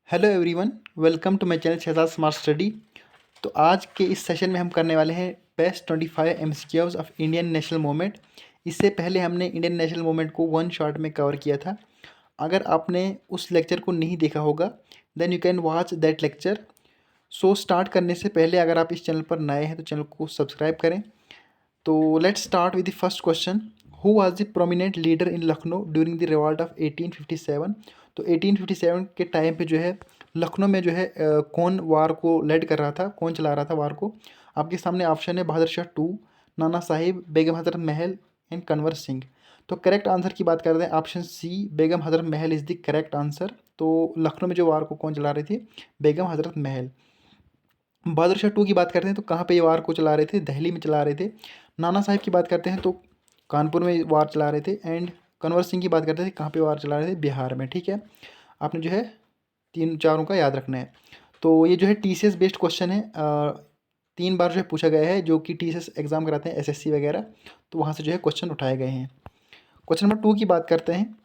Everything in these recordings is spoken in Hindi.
Hello everyone, welcome to my channel Shahzad smart study. तो आज के इस सेशन में हम करने वाले हैं best 25 MCQs of Indian national movement. इससे पहले हमने इंडियन नेशनल मूवमेंट को वन शॉट में कवर किया था। अगर आपने उस लेक्चर को नहीं देखा होगा then you can watch that lecture. So start करने से पहले अगर आप इस चैनल पर नए हैं तो चैनल को सब्सक्राइब करें। तो let's start with the first question. Who was the prominent leader in Lucknow during the revolt of 1857। तो 1857 के टाइम पे जो है लखनऊ में जो है कौन वार को लेड कर रहा था, कौन चला रहा था वार को। आपके सामने ऑप्शन है बहादुर शाह टू, नाना साहिब, बेगम हजरत महल एंड कन्वर सिंह। तो करेक्ट आंसर की बात करते हैं, option C Begum Hazrat Mahal is the correct answer. तो लखनऊ में जो वार को कौन चला रहे थे, बेगम हजरत महल। बहादुर शाह टू की बात करते हैं तो कहाँ पे ये वार को चला रहे थे, दिल्ली में चला रहे थे। नाना साहिब की बात करते हैं तो कानपुर में वार चला रहे थे। एंड कन्वर सिंह की बात करते थे कहाँ पे वार चला रहे थे, बिहार में। ठीक है, आपने जो है तीन चारों का याद रखना है। तो ये जो है टीसीएस बेस्ड क्वेश्चन है, 3 बार जो है पूछा गया है, जो कि टीसीएस एग्जाम कराते हैं एसएससी वगैरह, तो वहाँ से जो है क्वेश्चन उठाए गए हैं। क्वेश्चन नंबर 2 की बात करते हैं।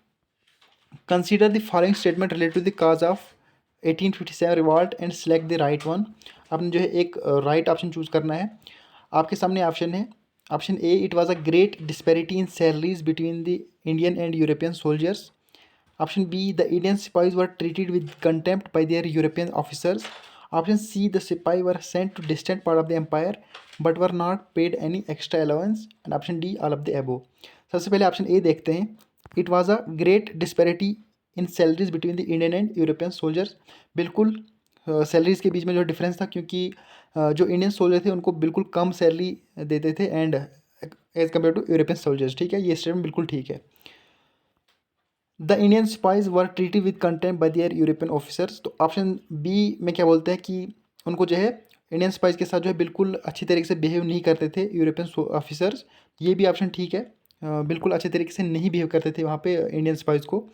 Consider the following statement related to the cause of 1857 revolt and select the right one. आपने जो है एक राइट ऑप्शन चूज करना है। आपके सामने ऑप्शन है, option A it was a great disparity in salaries between the Indian and European soldiers. Option B, the Indian Sepoys were treated with contempt by their European officers. Option C, the Sepoys were sent to distant part of the empire but were not paid any extra allowance. And option D, all of the above. सबसे पहले ऑप्शन ए देखते हैं। It was a great disparity in salaries between the Indian and European soldiers. बिल्कुल सैलरीज के बीच में जो डिफरेंस था, क्योंकि जो इंडियन सोल्जर थे उनको बिल्कुल कम सैलरी देते थे and as compared to European soldiers. ठीक है, ये स्टेटमेंट बिल्कुल ठीक है। The Indian spies were treated with contempt by their European officers. तो ऑप्शन बी में क्या बोलते हैं कि उनको जो है इंडियन स्पाइज के साथ जो है बिल्कुल अच्छी तरीके से बिहेव नहीं करते थे यूरोपियन ऑफिसर्स। ये भी ऑप्शन ठीक है, बिल्कुल अच्छे तरीके से नहीं बिहेव करते थे वहाँ पे इंडियन स्पाइज को।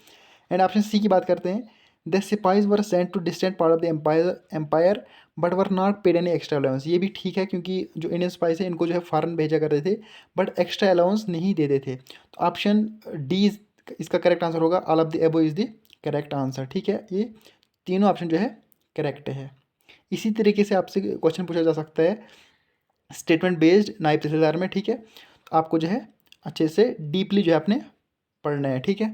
एंड ऑप्शन सी की बात करते हैं, the sepoys were sent to distant part of the empire but were not paid any extra allowance. ये भी ठीक है, क्योंकि जो इंडियन स्पाइस है इनको जो है फॉरन भेजा करते थे बट एक्स्ट्रा अलाउंस नहीं देते थे। तो ऑप्शन डी इसका करेक्ट आंसर होगा, ऑल ऑफ द एबो इज़ द करेक्ट आंसर। ठीक है, ये तीनों ऑप्शन जो है करेक्ट है। इसी तरीके से आपसे क्वेश्चन पूछा जा सकता है स्टेटमेंट बेस्ड नायब तहसीलदार में। ठीक है, तो आपको जो है अच्छे से डीपली जो है आपने पढ़ना है। ठीक है,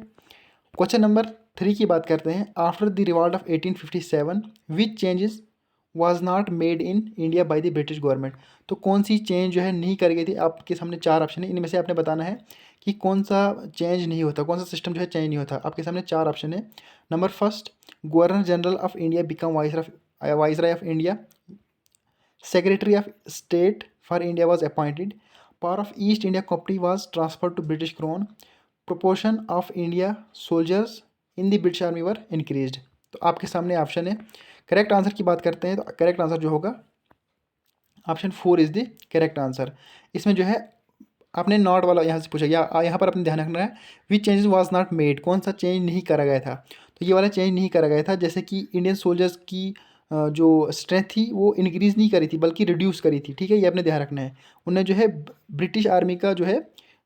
क्वेश्चन नंबर 3 की बात करते हैं। After the revolt of 1857 which changes was not made in India by the British government. तो कौन सी चेंज जो है नहीं करी गई थी। आपके सामने 4 ऑप्शन है, इनमें से आपने बताना है कि कौन सा चेंज नहीं होता, कौन सा सिस्टम जो है चेंज नहीं होता। आपके सामने 4 ऑप्शन है। Number first, governor general of India become viceroy of India. Secretary of state for India was appointed. Power of East India company was transfer to British crown. Proportion of India soldiers in the British army were increased. तो आपके सामने ऑप्शन है। करेक्ट आंसर की बात करते हैं तो करेक्ट आंसर जो होगा option 4 is the correct answer. इसमें जो है आपने नॉट वाला यहाँ से पूछा, या यहाँ पर अपने ध्यान रखना है विच चेंजेस वाज नॉट मेड, कौन सा चेंज नहीं करा गया था। तो ये वाला चेंज नहीं करा गया था, जैसे कि इंडियन सोल्जर्स की जो स्ट्रेंथ थी वो इंक्रीज़ नहीं करी थी बल्कि रिड्यूस करी थी। ठीक है, ये आपने ध्यान रखना है। उन्हें जो है ब्रिटिश आर्मी का जो है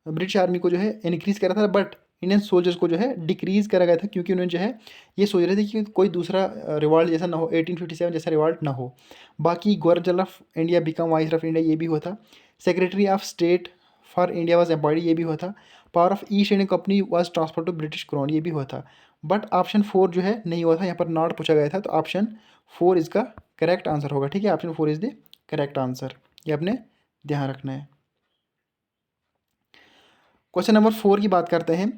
ब्रिटिश आर्मी को जो है इंक्रीज़ करा था बट इंडियन सोल्जर्स को जो है डिक्रीज़ करा गया था, क्योंकि उन्होंने जो है ये सोच रहे थे कि कोई दूसरा रिवॉल्ट जैसा ना हो, 1857 जैसा रिवॉल्ट ना हो। बाकी governor general of India become vice of India, ये भी होता। Secretary of state for India was empowered, ये भी होता। Power of East Indian company was transfer to British crown, ये भी होता। बट ऑप्शन 4 जो है नहीं हुआ था, यहाँ पर नॉट पूछा गया था, तो ऑप्शन 4 इसका करेक्ट आंसर होगा। ठीक है, option 4 is the correct answer, ये आपने ध्यान रखना है। क्वेश्चन नंबर 4 की बात करते हैं।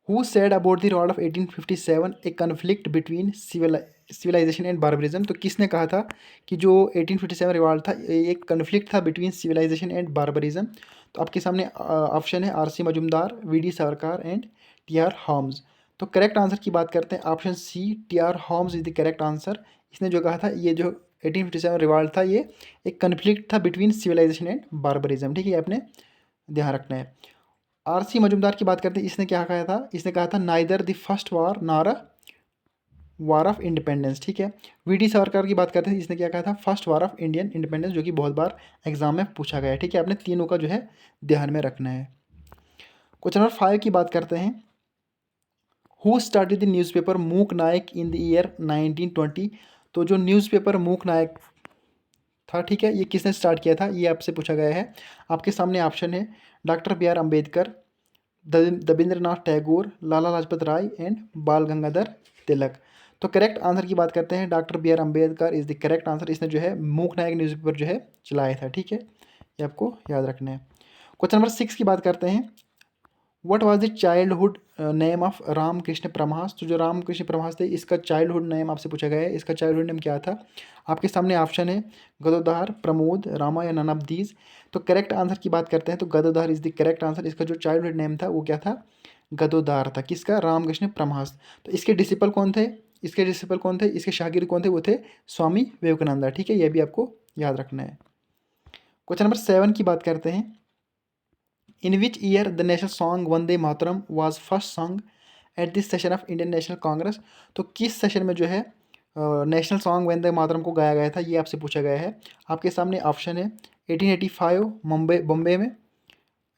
Who said about the revolt of 1857 a conflict between civilisation and barbarism. तो किसने कहा था कि जो 1857 रिवॉल्ट था ये एक कन्फ्लिक्ट था बिटवीन सिविलाइजेशन एंड बार्बरिज्म। तो आपके सामने ऑप्शन है R C Majumdar, V D Savarkar and T R Holmes. तो करेक्ट आंसर की बात करते हैं, option C T R Holmes is the correct answer. इसने जो कहा था ये जो 1857 रिवॉल्ट था ये एक कन्फ्लिक्ट था बिटवीन सिविलाइजेशन एंड बार्बरिज्म। ठीक है, ये आपने ध्यान रखना है। आर सी मजुमदार की बात करते हैं, इसने क्या कहा था, इसने कहा था neither the first war nor a war of independence. ठीक है, वी डी सावरकर की बात करते हैं, इसने क्या कहा था, first war of Indian independence, जो कि बहुत बार एग्जाम में पूछा गया है। ठीक है, आपने तीनों का जो है ध्यान में रखना है। क्वेश्चन नंबर 5 की बात करते हैं। हु स्टार्टेड द न्यूज़पेपर मूक नायक इन द ईयर 1920। तो जो न्यूज़पेपर मूक नायक था, ठीक है, ये किसने स्टार्ट किया था, ये आपसे पूछा गया है। आपके सामने ऑप्शन है doctor B R Ambedkar, Rabindranath Tagore, Lala Lajpat Rai and Bal Gangadhar तिलक। तो करेक्ट आंसर की बात करते हैं, doctor B R Ambedkar is the correct answer. इसने जो है मूक नायक न्यूज़पेपर जो है चलाया था, ठीक है, ये आपको याद रखना है। क्वेश्चन नंबर 6 की बात करते हैं। What was the childhood name of Ramakrishna Paramahamsa. तो जो रामकृष्ण परमहंस थे, इसका चाइल्डहुड नेम आपसे पूछा गया है, इसका चाइल्डहुड नेम क्या था। आपके सामने ऑप्शन है गदोदर, प्रमोद, रामा या नन ऑफ दीज। तो करेक्ट आंसर की बात करते हैं तो गदोदर इज द करेक्ट आंसर। इसका जो चाइल्डहुड नेम था वो क्या था, गदोदार था। किसका, रामकृष्ण परमहंस। तो इसके डिसिपल कौन थे, इसके डिसिपल कौन थे, इसके शागिर्द कौन थे, वो थे स्वामी विवेकानंद, ठीक है, ये भी आपको याद रखना है। क्वेश्चन नंबर 7 की बात करते हैं। In which year the national song Vande Mataram was first song at this session of Indian National Congress. तो किस सेशन में जो है नेशनल सॉन्ग वंदे मातरम को गाया गया था, ये आपसे पूछा गया है। आपके सामने ऑप्शन है 1885 मुंबई बॉम्बे में,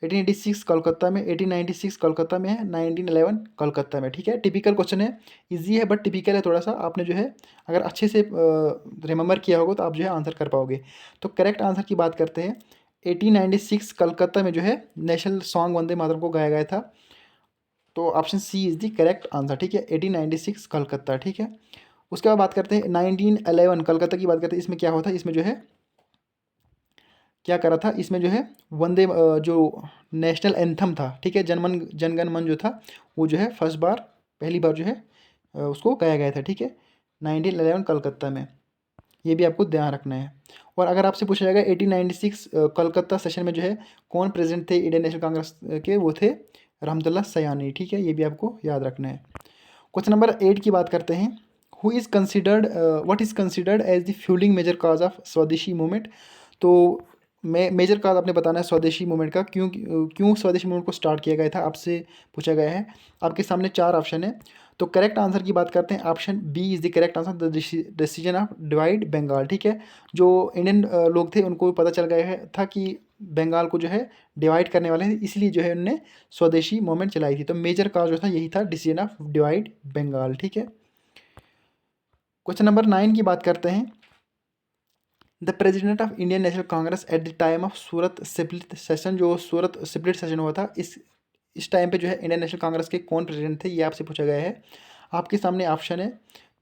1886 कोलकाता में, 1896 कोलकाता में है, 1911 कोलकाता में, ठीक है। टिपिकल क्वेश्चन है, इजी है बट टिपिकल है थोड़ा सा। आपने जो है अगर अच्छे से रिमेंबर किया होगा तो आप जो है आंसर कर पाओगे। तो करेक्ट आंसर की बात करते हैं, 1896 कलकत्ता में जो है नेशनल सॉन्ग वंदे मातरम को गाया गया था। तो option C is the correct answer, ठीक है, 1896 कलकत्ता, ठीक है। उसके बाद बात करते हैं 1911 कलकत्ता की बात करते हैं। इसमें क्या होता है, इसमें जो है क्या करा था, इसमें जो है वंदे जो नेशनल एंथम था, ठीक है, जनगण मन जो था, वो जो है फर्स्ट बार पहली बार जो है उसको गाया गया था, ठीक है, 1911 कलकत्ता में। ये भी आपको ध्यान रखना है। और अगर आपसे पूछा जाएगा 1896 कलकत्ता सेशन में जो है कौन प्रेसिडेंट थे इंडियन नेशनल कांग्रेस के, वो थे रहमतुल्लाह सयानी, ठीक है, ये भी आपको याद रखना है। क्वेश्चन नंबर 8 की बात करते हैं। Who is considered what is considered as the fuelling major cause of Swadeshi movement. तो मेजर काज आपने बताना है स्वदेशी मूवमेंट का, क्यों स्वदेशी मूवमेंट को स्टार्ट किया गया था, आपसे पूछा गया है। आपके सामने 4 ऑप्शन है। तो करेक्ट आंसर की बात करते हैं, option B is the correct answer, the decision of divide Bengal, ठीक है। जो इंडियन लोग थे उनको पता चल गया है था कि बंगाल को जो है डिवाइड करने वाले हैं, इसलिए जो है उन्होंने स्वदेशी मूवमेंट चलाई थी। तो मेजर काज जो था यही था, डिसीजन ऑफ डिवाइड बंगाल, ठीक है। क्वेश्चन नंबर 9 की बात करते हैं। The president of Indian National Congress eight the time of Surat split session, जो सूरत स्प्लिट सेशन हुआ था, इस टाइम पे जो है इंडियन नेशनल कांग्रेस के कौन प्रेसिडेंट थे, ये आपसे पूछा गया है। आपके सामने ऑप्शन है।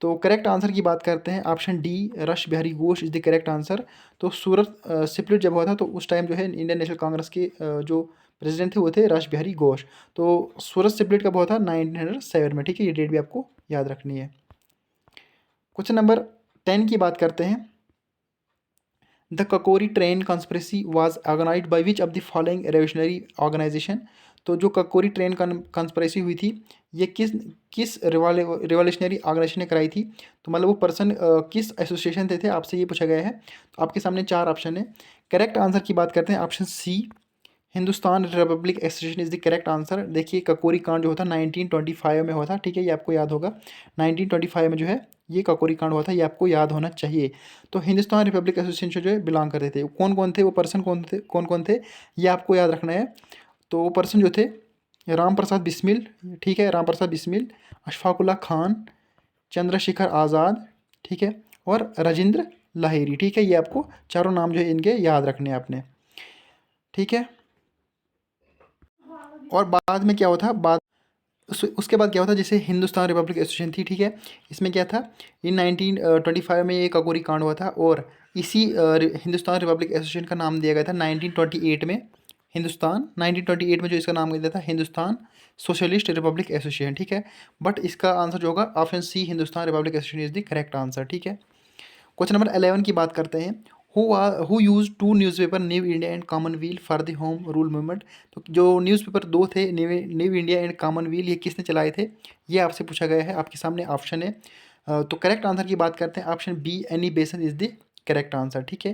तो करेक्ट आंसर की बात करते हैं, option D rush Bihari Ghosh is the correct answer. तो सूरत स्प्लिट जब हुआ था तो उस टाइम जो है इंडियन नेशनल कांग्रेस के जो प्रेसिडेंट थे वो थे रश बिहारी घोष। तो सूरत स्प्लिट कब हुआ था, 1907 में, ठीक है, ये डेट भी आपको याद रखनी है। क्वेश्चन नंबर 10 की बात करते हैं। The Kakori train conspiracy was organised by which of the following revolutionary organisation. तो जो ककोरी ट्रेन कॉन्स्पिरेसी हुई थी, ये किस किस रिवॉल्यूशनरी ऑर्गेनाइजेशन ने कराई थी। तो मतलब वो पर्सन किस एसोसिएशन थे आपसे ये पूछा गया है। तो आपके सामने 4 ऑप्शन है। करेक्ट आंसर की बात करते हैं, option C Hindustan republic association is the correct answer. देखिए ककोरी कांड जो होता 1925 में हुआ था, ठीक है, ये आपको याद होगा। 1925 में जो है ये ककोरी कांड हुआ था, ये आपको याद होना चाहिए। तो हिंदुस्तान रिपब्लिक एसोसिएशन जो है बिलोंग करते थे, कौन कौन थे वो पर्सन, कौन कौन थे, ये आपको याद रखना है। तो वो पर्सन जो थे राम प्रसाद बिस्मिल, ठीक है, राम प्रसाद बिस्मिल, अशफाकुल्ला खान, चंद्रशेखर आज़ाद, ठीक है, और राजेंद्र लाहिरी, ठीक है, ये आपको चारों नाम जो है इनके याद रखने हैं आपने, ठीक है। और बाद में क्या हुआ था, उसके बाद क्या हुआ था, जैसे हिंदुस्तान रिपब्लिक एसोसिएशन थी, ठीक है, इसमें क्या था, इन 1925 में ये ककोरी कांड हुआ था। और इसी हिंदुस्तान रिपब्लिक एसोसिएशन का नाम दिया गया था 1928 में। हिंदुस्तान 1928 में जो इसका नाम दिया था हिंदुस्तान सोशलिस्ट रिपब्लिक एसोसिएशन, ठीक है। बट इसका आंसर जो होगा option C Hindustan republic association is the correct answer, ठीक है। क्वेश्चन नंबर 11 की बात करते हैं। Who use to newspaper New India and Commonwealth for the home rule movement. तो जो न्यूज़पेपर 2 थे, न्यू इंडिया एंड कॉमनवेल्थ, ये किसने चलाए थे, ये आपसे पूछा गया है। आपके सामने ऑप्शन है। तो करेक्ट आंसर की बात करते हैं, ऑप्शन बी एनी बेसन इज द करेक्ट आंसर, ठीक है।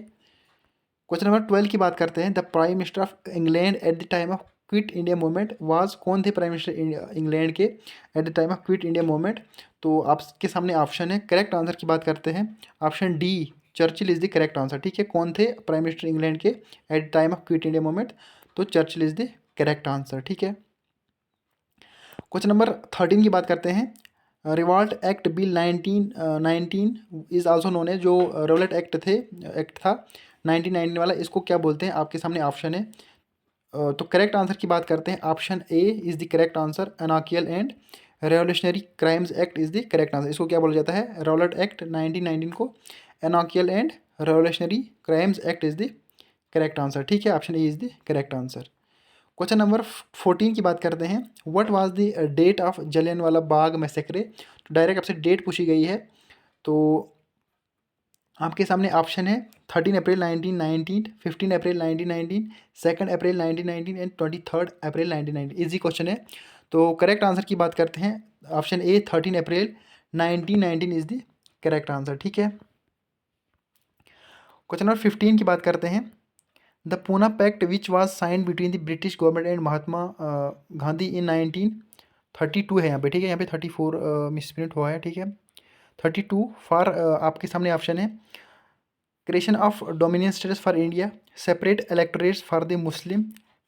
क्वेश्चन नंबर 12 की बात करते हैं। The prime minister of England eight the time of quit India movement was, कौन थे प्राइम मिनिस्टर इंग्लैंड के at the time of quit India movement. तो आपके सामने ऑप्शन है। करेक्ट आंसर की बात करते हैं, option D Churchill is the correct answer, ठीक है। कौन थे प्राइम मिनिस्टर इंग्लैंड के at the time of quit India movement, तो Churchill is the correct answer, ठीक है। क्वेश्चन नंबर 13 की बात करते हैं। Rowlatt act bill 1919 is also known है, जो रिवॉल्ट एक्ट था 1919 वाला, इसको क्या बोलते हैं? आपके सामने ऑप्शन है। तो करेक्ट आंसर की बात करते हैं, option A is the correct answer, anarchical and revolutionary crimes act is the correct answer. इसको क्या बोला जाता है? रिवॉल्ट एक्ट 1919 को anarchical and revolutionary crimes act is the correct answer. ठीक है, option A is the correct answer. Question number 14 की बात करते हैं। What was the date of Jallianwala Bagh massacre? तो डायरेक्ट आपसे डेट पूछी गई है, तो आपके सामने ऑप्शन है 13 April 1919, 15 April 1919, 2 April 1919 and 23 April 1919। Easy question है, तो करेक्ट आंसर की बात करते हैं, option A 13 April 1919 is the correct answer. ठीक है, क्वेश्चन नंबर 15 की बात करते हैं। The Poona pact which was signed between the British government and Mahatma Gandhi in 1932 है यहाँ पे। ठीक है, यहाँ पे 34 मिसप्रिंट हुआ है। ठीक है, 32 फॉर आपके सामने ऑप्शन है creation of dominion status for India, separate electorates for the Muslim,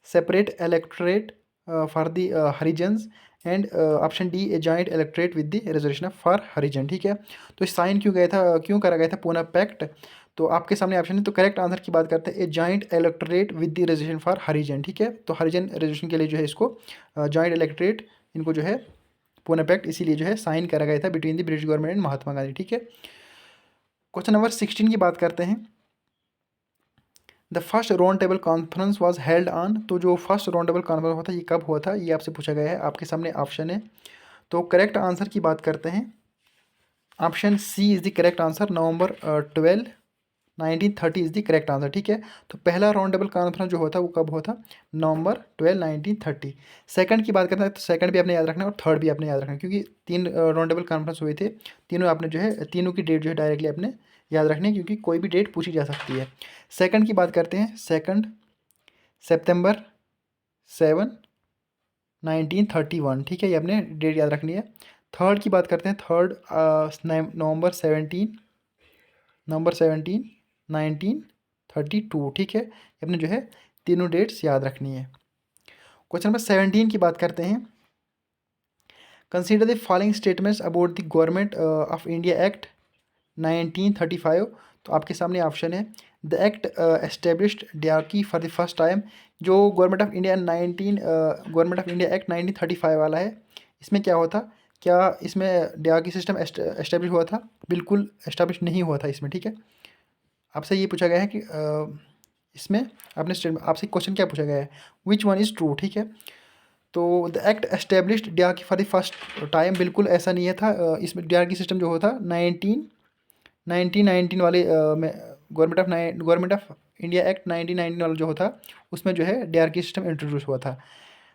separate electorate for the Harijans and option D a joint electorate with the reservation for Harijan. ठीक है, तो साइन क्यों करा गया था पूना पैक्ट? तो आपके सामने ऑप्शन है, तो करेक्ट आंसर की बात करते हैं, a joint electorate with the reservation for Harijan. ठीक है, तो हरिजन रिजर्वेशन के लिए जो है इसको जॉइंट इलेक्टोरेट इनको जो है पूना पैक्ट इसीलिए जो है साइन करा गया था between the British government and Mahatma Gandhi. ठीक है, क्वेश्चन नंबर 16 की बात करते हैं। The first round table conference was held on, तो जो फर्स्ट राउंड टेबल कॉन्फ्रेंस हुआ था ये कब हुआ था? ये आपसे पूछा गया है, आपके सामने ऑप्शन है। तो करेक्ट आंसर की बात करते हैं, option C is the correct answer, November 12 1930 is the correct answer. ठीक है, तो पहला राउंड टेबल कॉन्फ्रेंस जो होता है वो कब हुआ था? नवंबर 12 1930। सेकंड की बात करते हैं, तो सेकंड भी आपने याद रखना है और थर्ड भी आपने याद रखना है, क्योंकि 3 राउंड टेबल कॉन्फ्रेंस हुए थे। तीनों आपने जो है, तीनों की डेट जो है डायरेक्टली आपने याद रखनी है, क्योंकि कोई भी डेट पूछी जा सकती है। सेकंड की बात करते हैं, सेकंड सितंबर 7 1931। ठीक है, ये आपने डेट याद रखनी है। थर्ड की बात करते हैं, थर्ड नवंबर 17 1932। ठीक है, ये आपने जो है तीनों डेट्स याद रखनी है। क्वेश्चन नंबर 17 की बात करते हैं। Consider the following statements about the government of India act 1935। तो आपके सामने ऑप्शन है, the act established diarchy for the first time. जो गवर्नमेंट ऑफ इंडिया एक्ट 1935 वाला है, इसमें क्या होता, क्या इसमें डियार्की सिस्टम एस्टेब्लिश हुआ था? बिल्कुल एस्टेब्लिश नहीं हुआ था इसमें। ठीक है, आपसे ये पूछा गया है कि इसमें आपसे क्वेश्चन क्या पूछा गया है, विच वन इज़ ट्रू। ठीक है, तो the act established diarchy for the first time, बिल्कुल ऐसा नहीं है था। इसमें डियार्की सिस्टम जो होता 1919 वाले में गवर्नमेंट ऑफ इंडिया एक्ट 1919 वाला जो होता, उसमें जो है डियार्की सिस्टम इंट्रोड्यूस हुआ था।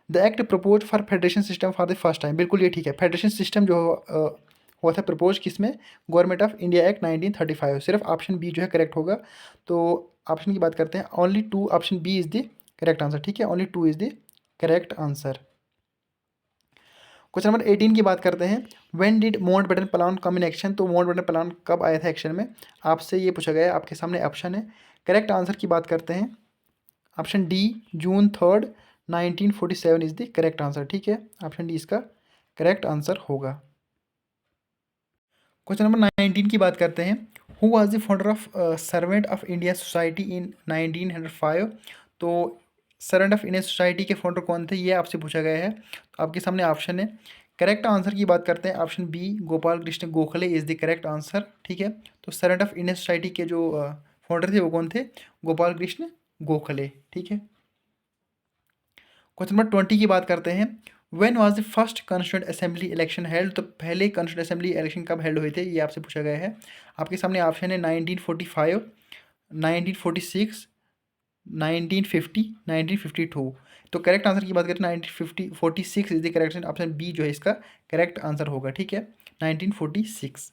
The act propose for federation system for the first time, बिल्कुल ये ठीक है। फेडरेशन सिस्टम जो हुआ था प्रपोज किसमें? Government of India act 1935। सिर्फ ऑप्शन बी जो है करेक्ट होगा। तो ऑप्शन की बात करते हैं, only 2, option B is the correct answer. ठीक है, only 2 is the correct answer. Question number 18 की बात करते हैं। When did Mountbatten plan come in action? तो माउंटबेटन प्लान कब आया था एक्शन में? आपसे ये पूछा गया है, आपके सामने ऑप्शन है। करेक्ट आंसर की बात करते हैं, option D June 3 1947 is the correct answer. ठीक है, ऑप्शन डी इसका करेक्ट आंसर होगा। क्वेश्चन नंबर 19 की बात करते हैं। Who was the founder of servant of India society in 1905? तो सर्वेंट ऑफ इंडिया सोसाइटी के फाउंडर कौन थे, ये आपसे पूछा गया है। तो आपके सामने ऑप्शन है। करेक्ट आंसर की बात करते हैं, option B Gopal Krishna Gokhale is the correct answer. ठीक है, तो सर्वेंट ऑफ इंडिया सोसाइटी के जो फाउंडर थे वो कौन थे? गोपाल कृष्ण गोखले। ठीक है, क्वेश्चन नंबर 20 की बात करते हैं। When was the first constituent assembly election held? तो पहले कॉन्स्टिट्यूंट असेंबली इलेक्शन कब हेल्ड हुए थे, ये आपसे पूछा गया है। आपके सामने ऑप्शन है 1945, 1946, 1950, 1952। तो करेक्ट आंसर की बात करें 1946 is the correct, option B जो है इसका करेक्ट आंसर होगा। ठीक है, 1946।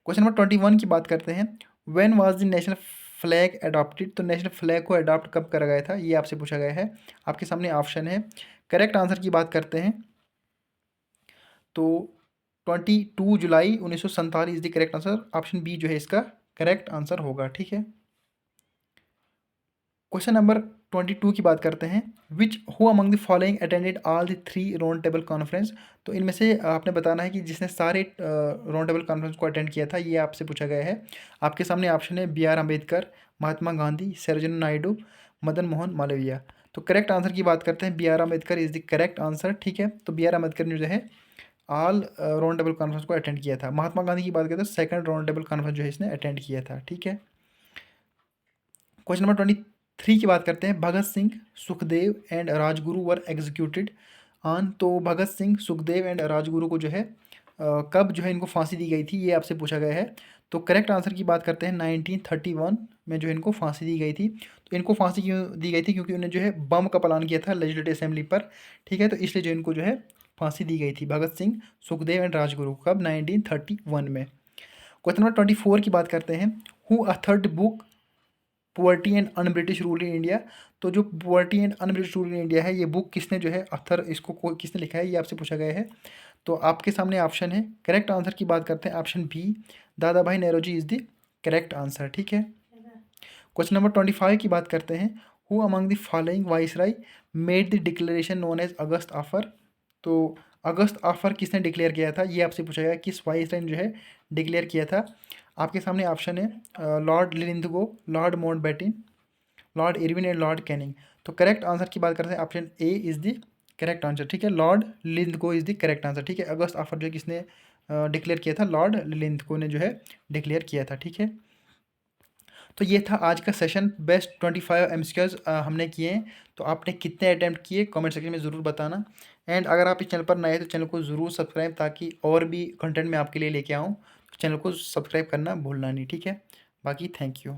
क्वेश्चन नंबर 21 की बात करते हैं। When was the national flag adopted? तो नेशनल फ्लैग को अडॉप्ट कब करा गया था, ये आपसे पूछा गया है। आपके सामने ऑप्शन है। करेक्ट आंसर की बात करते हैं, तो 22 July 1947 is the correct answer, option B जो है इसका करेक्ट आंसर होगा। ठीक है, क्वेश्चन नंबर 22 की बात करते हैं। Which who among the following attended all the 3 round table conference. तो इनमें से आपने बताना है कि जिसने सारे राउंड टेबल कॉन्फ्रेंस को अटेंड किया था, ये आपसे पूछा गया है। आपके सामने ऑप्शन है बी आर अम्बेडकर, महात्मा गांधी, सरोजिनी नायडू, मदन मोहन मालवीय। तो करेक्ट आंसर की बात करते हैं, B R Ambedkar is the correct answer. ठीक है, तो बी आर अम्बेडकर ने जो है ऑल राउंड टेबल कॉन्फ्रेंस को अटेंड किया था। महात्मा गांधी की बात करते हैं, सेकंड राउंड टेबल कॉन्फ्रेंस जो है इसने अटेंड किया था। ठीक है, क्वेश्चन नंबर 23 की बात करते हैं। Bhagat Singh, Sukhdev and Rajguru were executed on. तो भगत सिंह, सुखदेव एंड राजगुरु को जो है कब जो है इनको फांसी दी गई थी, ये आपसे पूछा गया है। तो करेक्ट आंसर की बात करते हैं, 1931 में जो है इनको फांसी दी गई थी। तो इनको फांसी क्यों दी गई थी, क्योंकि उन्होंने जो है बम का प्लान किया था लेजिस्लेटिव असेंबली पर। ठीक है, तो इसलिए जो इनको जो है फांसी दी गई थी भगत सिंह, सुखदेव एंड राजगुरु कब, 1931 में। क्वेश्चन नंबर 24 की बात करते हैं। Who authored book poverty and un British rule in India. तो जो poverty and un British rule in India है, ये बुक किसने जो है अथर इसको किसने लिखा है, ये आपसे पूछा गया है। तो आपके सामने ऑप्शन है। करेक्ट आंसर की बात करते हैं, option B Dadabhai Naoroji is the correct answer. ठीक है, क्वेश्चन नंबर 25 की बात करते हैं। Who among the following viceroy made the declaration known as August offer. तो अगस्त ऑफर किसने डिक्लेयर किया था, ये आपसे पूछा गया, किस वाइसराय ने जो है डिक्लेयर किया था। आपके सामने ऑप्शन है Lord Linlithgow, Lord Mountbatten, Lord Irwin and Lord Canning. तो करेक्ट आंसर की बात करते हैं, option A is the correct answer. ठीक है, Lord Linlithgow is the correct answer. ठीक है, अगस्त ऑफर जो है किसने डिक्लेयर किया था, लॉर्ड लिलिंथगो ने जो है डिक्लेयर किया था। ठीक है, तो ये था आज का सेशन। बेस्ट 25 एमसीक्यूज हमने किए हैं। तो आपने कितने अटैम्प्ट किए कमेंट सेक्शन में ज़रूर बताना। एंड अगर आप इस चैनल पर नए हैं तो चैनल को ज़रूर सब्सक्राइब, ताकि और भी कंटेंट मैं आपके लिए लेके आऊँ। तो चैनल को सब्सक्राइब करना भूलना नहीं। ठीक है, बाकी थैंक यू।